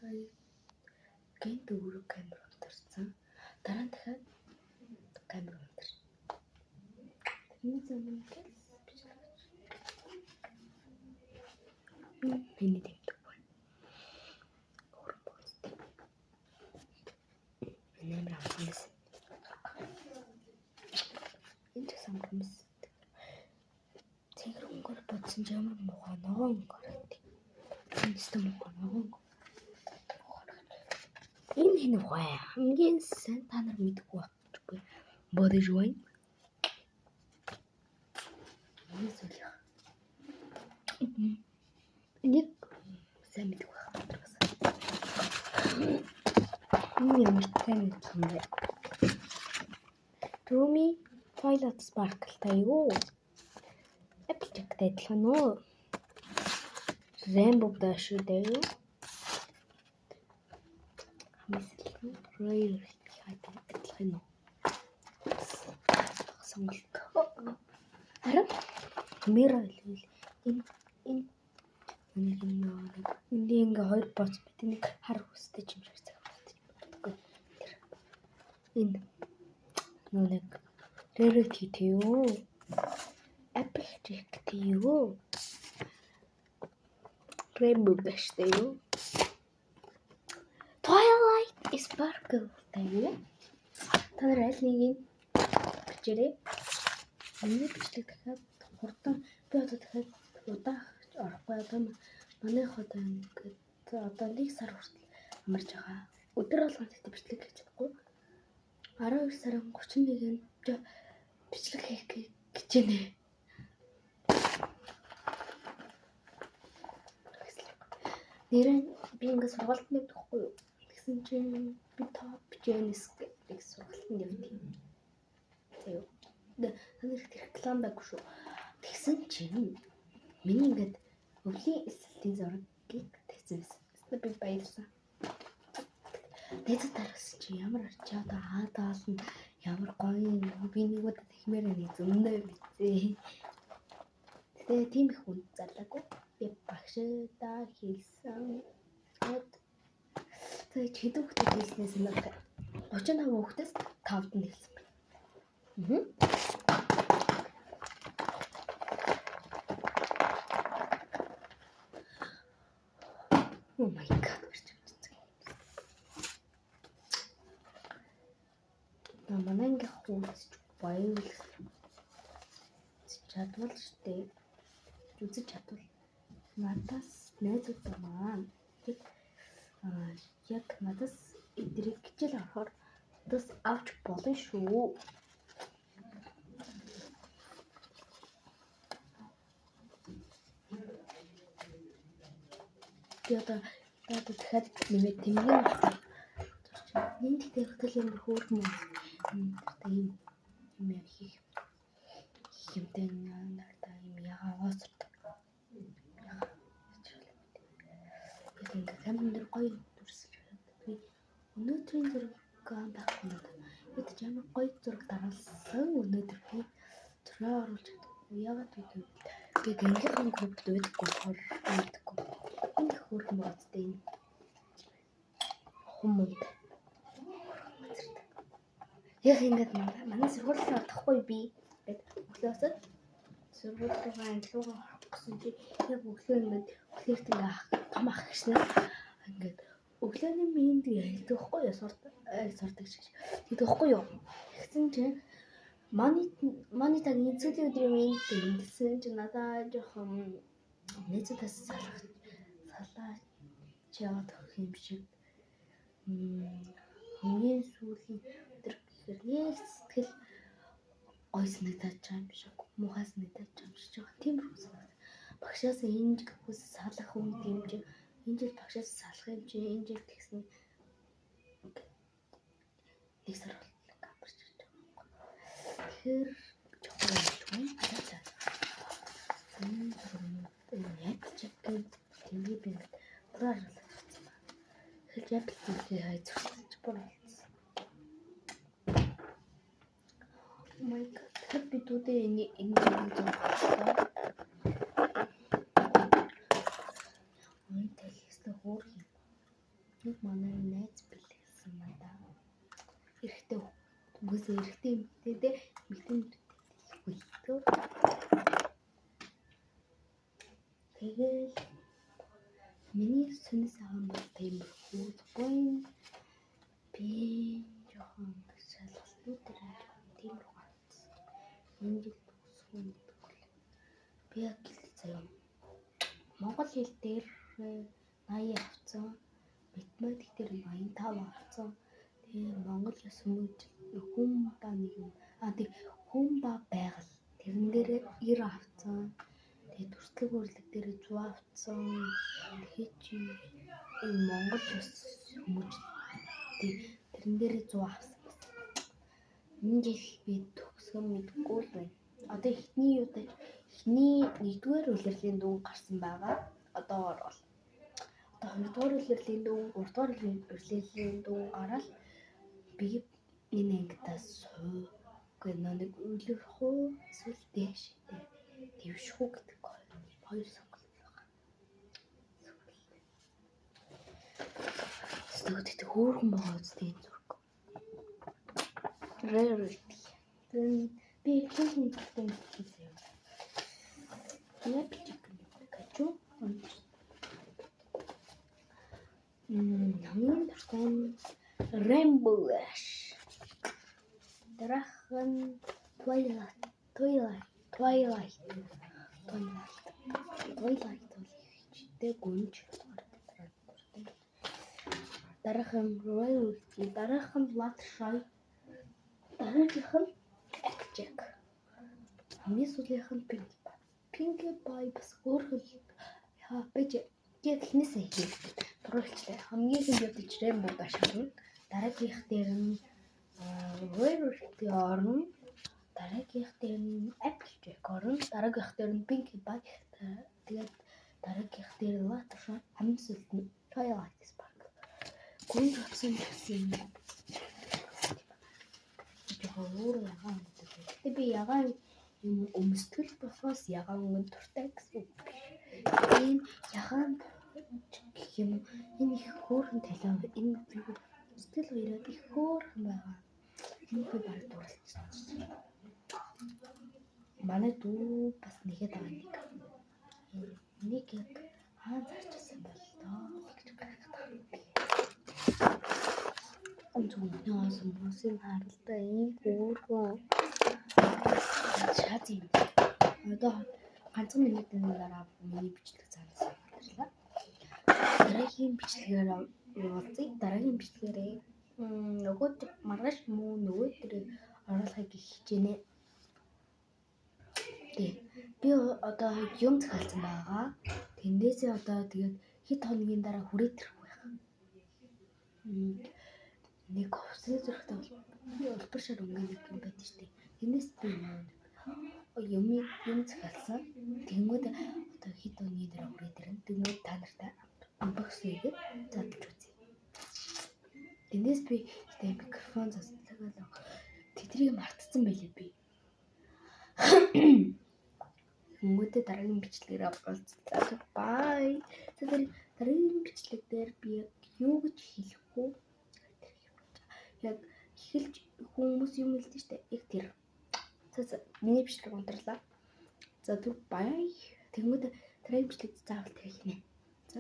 сая гэнт өөрөө камер унтарсан. Дараа нь дахиад камер унтар. Энэ замын миний дэвтэг байна. Нэмэр авахнаас энэ самгамс цэгрөнгөр бодсон ч ямар муухай ногоон гараад. Энэ систем муухай ногоон. Энэ хин ухаа хамгийн сайн та нар мэдгүй байхгүй бодож байна. Энэ зүйл. Энийг сайн мэдгүй байхгүй. Энэ ямар тань юм бэ? Rumi Twilight Sparkle тайгуу. Applejack адилхан уу? Rainbow Dash тайгуу. Хамсалтай Royal адилхан уу? Сонголт. Харин Mirror энэ ингээ хоёр боц бид нэг хар хүстэй юм шиг цагаат. Энэ нэг Rarity юу? Applejack юу? Rainbow Dash юу? Twilight Sparkle юу? Та нар аль нэгийг бичээрэй. Миний бичлэг дахиад хурдан би одоо дахиад удаах орохгүй одоо манайх одоо ингээд одоо 1 сар хүртэл амарч байгаа. Өдөр болгон тэгтээ бичлэг хийж чадахгүй. 12 сарын 31-нд бичлэг хийх гэж байна. Нэрээ би ингээд сургалтанд явдаггүй юу? Тэгсэн чинь би топ BGNS гэх сургалтанд явдیں۔ Зөө. Таныг реклам байггүй шүү. Тэгсэн чинь миний ингээд өвлийн эсэлтийн зургийг тэгсэнсэн. Би баярлсан. Тэд тарахсан чи ямар арчаа одоо хаадаал нь ямар гоё би нэг удаа тэгмээр нэг зөндөө мэдээ. Тэгээ тийм их хүн зарлаагүй. Би багшдаа хэлсэн. Тэгээ хэдэн хүүхдэд хэлснээс нь 35 хүүхдээс 5-д нь хэлсэн байна. Oh my god. Намананги хөөс баял чадвал штэ. Үзэж чадвал надаас найзууд маань яг надаас эдрийг хичээл авахаар надаас авч болно шүү. Одоо дахиад нэмээд тэмнэн энэ техникийн хөөрмөн тийм юм хийх юмтай надаа юм яагаад ингээд камер гоё дүрсэж байна. Би өнөөдрийн зураг байхгүй надад. Бид ч ямар гоё зураг дараалсан өнөөдөр би зураг оруулж чадахгүй. Яагаад вэ? Би гэнгийн группт байдаггүй мэдгүй. Энэ хөөрхөн бодтой энэ хүмүүд. Яг ингээд манай сургуулийн авахгүй би өглөөсөө сургуулийн англиугаа авах гэсэн чи яг өглөө ингээд өглөөрт ингээд том ах гэсэн ингээд өглөөний минь гэдэг байхгүй юу сурдаг шиг гэдэг байхгүй юу гэсэн чи Монитагийн цэлийн өдрийн минь гэсэн чи надаа жоохон нэцэдээс салаач яваад юм шиг хамгийн сүүлийн өдөр гэхээр нэг сэтгэл гой санагдаж байгаа юм шиг муухай санагдаж байгаа юм шиг тийм санагдав. Багшаас энэ хүс салах үе юм чи энэ жил багшаас салах юм чи энэ жил тэгсэн нэг сар боллоо камерч гэж байгаа. Тэгэхээр жоохон юм яг чиг тэмээ би бураар болчихсон ба. Тэгэхээр яг тэмээ хайцуулж буруу болсон. Oh my god. Би дүүдээ энэ зүйл болчихлоо. Ой, тэхээс хөөр юм. Нэг манай найз бэлгэлсэн надаа. Эрэхтэй үгүйс эрэхтэй эмэгтэй дээ. Эмэгтэй хэлэхгүй. Тэгэл миний сүнс аав бол тиймэрхүү зүгээр би жоохон шалгалтын дээр тиймэрхүү гарсан. Энэ жил төгсгөө мэдгүй. Би яг заяа монгол хэл дээр 80 авсан, математик дээр 85 авсан. Тэгээ монгол ёс хүмүүж хүн ба нэг юм тэг хүн ба байгаль тэрэн дээр 90 авсан. Тэгээ төрслөг өрлөг дээр 100 авсан. Тэгэхээр чи монгол ёс хүмүүж тэрэн дээр 100 авсан. Энэ жил би төгсгөө мэдгүй л байна. Одоо эхний удаа эхний 1-р улирлын дүн гарсан байгаа. Одоогоор бол 2-р улирлын дүн, 3-р улирлын дүн гараад би энэ ангидаас суугүй нэг үлрэх үү эсвэл дэш дэвших үү гэдэг хоёр сонголт байгаа. Студид хөөрхөн байгаа үстэй зүрх. Rarity. Би хэвэн хэлсэн юм. Я хочу. Хамгийн дуртай Rainbow Dash. Дараахан Twilight бол ихтэй гүнж. Дараахан Rarity, дараахан Fluttershy. Дараагийнх нь Applejack. Хамгийн сүүлийнх нь Pinkie Pie бас өөрхөн бэж яг хинээсээ хийх туршлаа. Хамгийн их ядаж Rainbow Dash орно. Дараагийнх дээр нь Rarity орно. Дараагийнх дээр нь Applejack орно. Дараагийнх дээр нь Pinkie Pie. Тэгээд дараагийнх дээр Fluttershy, хамгийн сүүлд нь Twilight Sparkle. Гүн утсан гэсэн юм. Тэгтээ би ягаан юм өмсгөл болохоос ягаан өнгө дуртай гэсэн. Энэ ягаан гэх юм энэ их хөөрхөн талаа энэ сэтгэл гоёроо их хөөрхөн байгаа. Энэ би баг дурлцсан. Манай дүү бас нэгэд байгаа нэг. Нэг яг хаан зарчсан бол доо гэж гайхдаг. Онцгой сүмсэн харалтай ийм хөөрхөн шат юм. Одоо ганцхан минутын дараа миний бичлэг заасан байна. Дараагийн бичлэгээр уулзъя. Дараагийн бичлэгээрээ нөгөө маргааш муу нөгөөдөр оруулахыг хичээнэ. Би одоо юм захиалсан байгаа. Тэндээсээ одоо тэгээд хэд хоногийн дараа хүрээд ирэх байх. Нэг хувцас зөрхтэй улбар шар өнгөнийг юм байдаг шүү дээ. Энэс би юм захиалсан. Тэнгүүд одоо хэд хоногийн дараа хүрээд ирнэ. Тэнгүүд та нартай unboxing-ийг задлж үзье. Тэндээс би микрофон засалгаа тэдрийг мартсан байлээ би. Тэнгүүдээ дараагийн бичлэгээр уулзлаа. Bye. Тэгээд дараагийн бичлэг дээр би юу гэж хэлэх вэ? Яг эхэлж хүмүүс юм хэлдэг шүү дээ. Яг тэр. Миний бичлэг унтрлаа. За түр bye. Тэнгүүд дараагийн бичлэг заавал тэгэх нэ. За